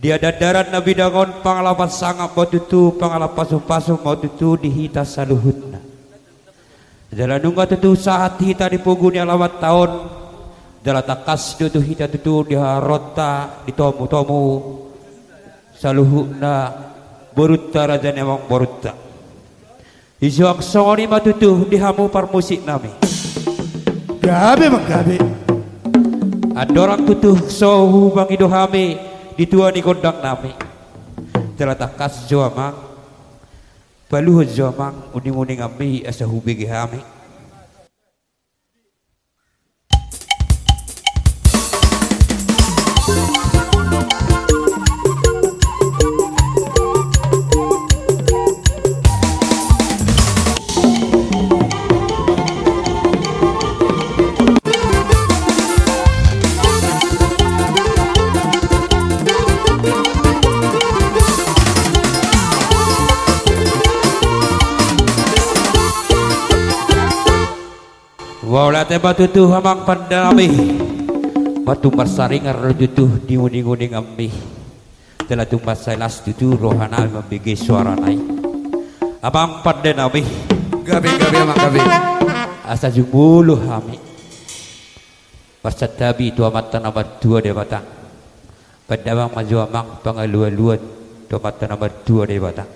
Dia dadaran Nabi dangon pangalapan sangap matutu pangalapan pasu matutu dihita saluhutna. Jalan nungga tutu saat hita di puguni alawat tahun. Jalan takas tutu hita tutu diharota ditomu-tomu saluhutna borutta raja nemang borutta. Ijuak songoni matutu dihamu par musik nami. Gabe magabe. Ada orang tutuh sohu bang idohame ditua ni kondang nami. Telah takas joamang baluh joamang uning-uning ami asa hubi gihame. Walate batu tuh hamang pandami batu marsaringar rujutuh diuning-uning ambi telah tumbas sailas tutu rohana membigi suara naik abang pandami Gabe amang gabe. asa jumuluh hami pasatabi tu amatan nomor 2 de batang padawang maju amang pangaluan-luan tu amatan nomor 2 de batang.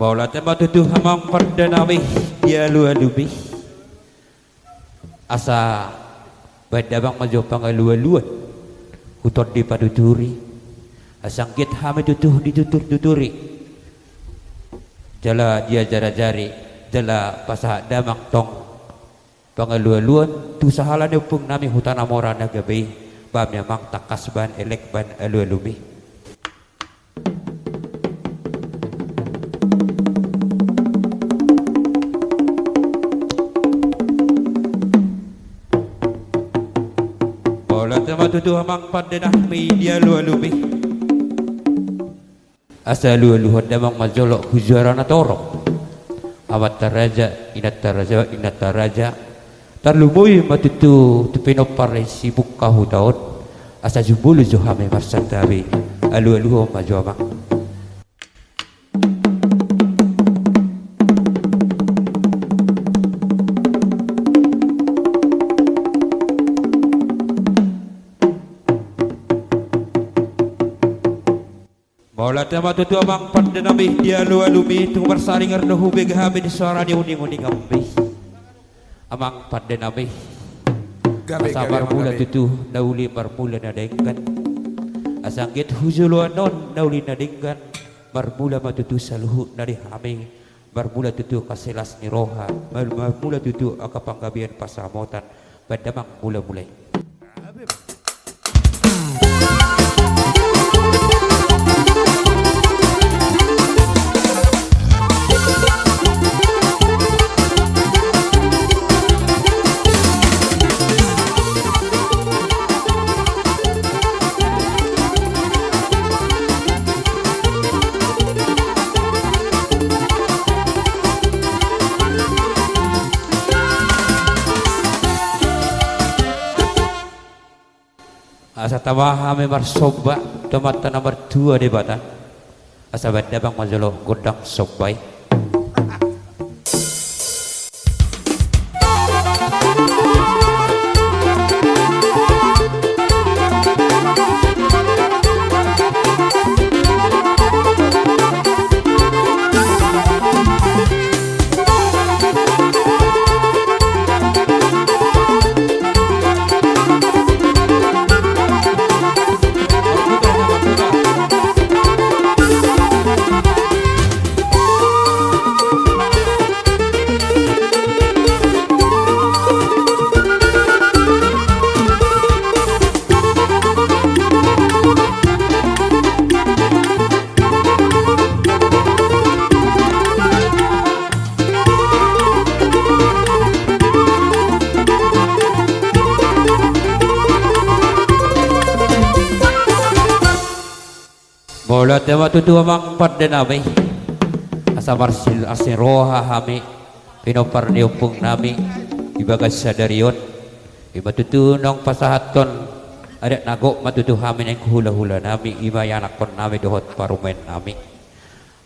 Baula tempat tutuh hamang perdanami dia lualubi asa badabang maju pangaluan-luan hutor di paduturi asangkit hame tutuh ditutur-tuturi jala dia jara-jari jala pasah damang tong pangaluan-luan tu sahala nepung nami hutana morana gabe bamnya mang takas ban elek ban alualubi. Tutu hamang pandenah media lualubi asa lualuhan damang majolok hujarana torok awat taraja inat taraja tarlumuy matutu tupinopare sibuk kahu taon asa jumbulu johame marsantabi alu-aluho majomang. Baula tema tutu amang pandenami dia lualumi tu bersaring ardo hubeg hame di suara di uning-uning ambi amang pandenami asa marmula tutu nauli marmula nadengkan asanggit huzuluan non nauli nadengkan marmula matutu saluhu nari hame marmula tutu kasilas ni roha marmula tutu akapanggabian pasamotan padamang mula-mulai. Asa tawaha me marsoba tomata nomor 2 de batang asa badabang majolo godang sobai. Bola tema tutu amang pada nami asa marsil asiroha hami pinopar niupung nami ibagas sadarion iba tutu nong pasahaton ada nago matutu hamin yang hula-hula nami iba yanakon nami dohot parumen nami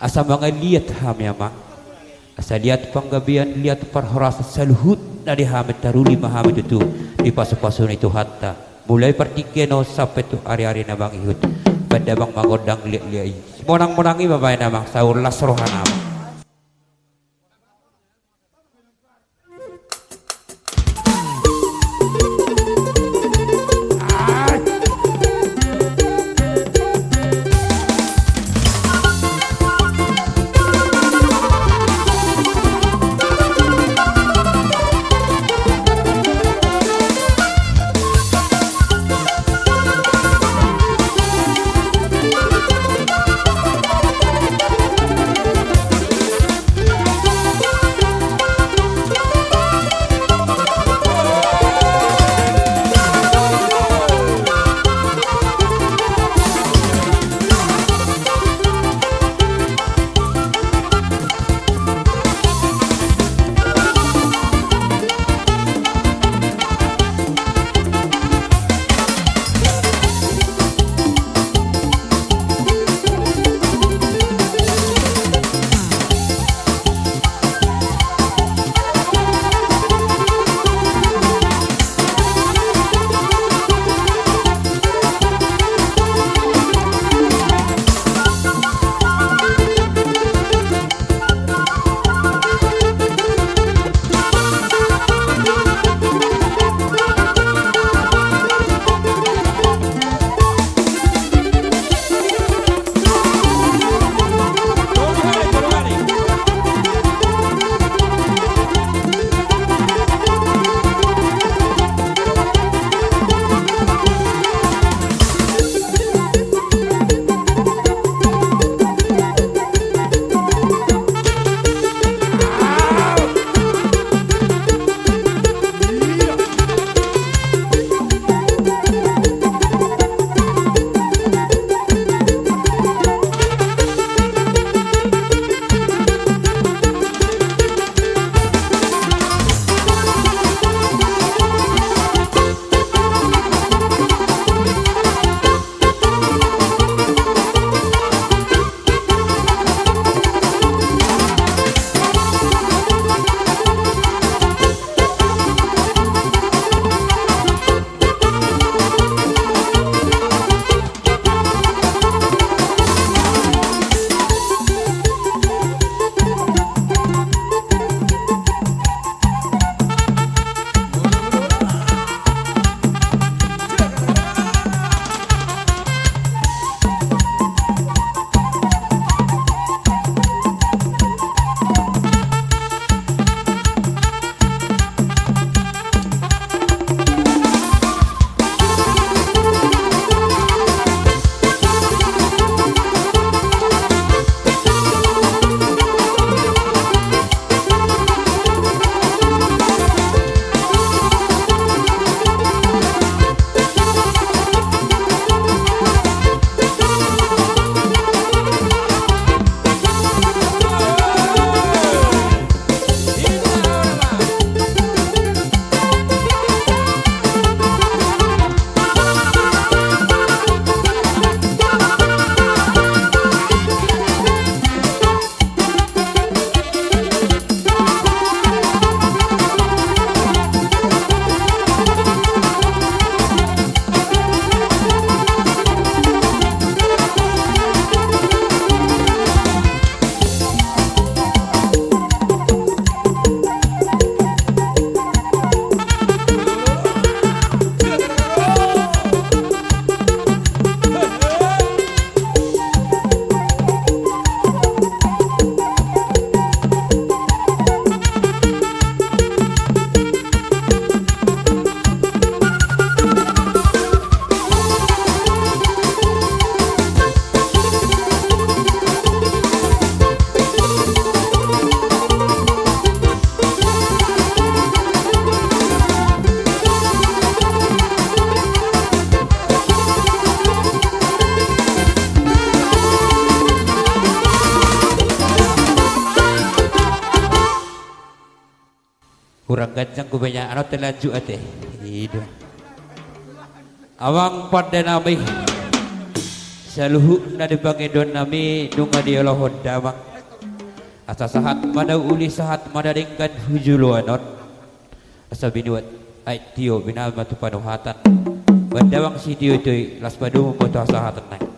asa mga liat hami amang asa liat panggabian liat parhorasa saluhut dari hamid taruli mahamid itu di pasu-pasu itu hatta mulai partikeno sampai tu hari-hari nabang ihut pada bang magodang liat-liat monang-monangi babae namang saur lasrohan namang ganjang ko ba niya? Ano talanju ate? Ido. Awang pada nami. Sa luhu na di Panginoon nami nung adialahod damang. Asa sahat madaw uli sahat madaringkan hujuluanon. Asa binuat ay tiyo binamatu panuhatan. Bandawang si tiyo ito'y las padumo mo to sa hatan na.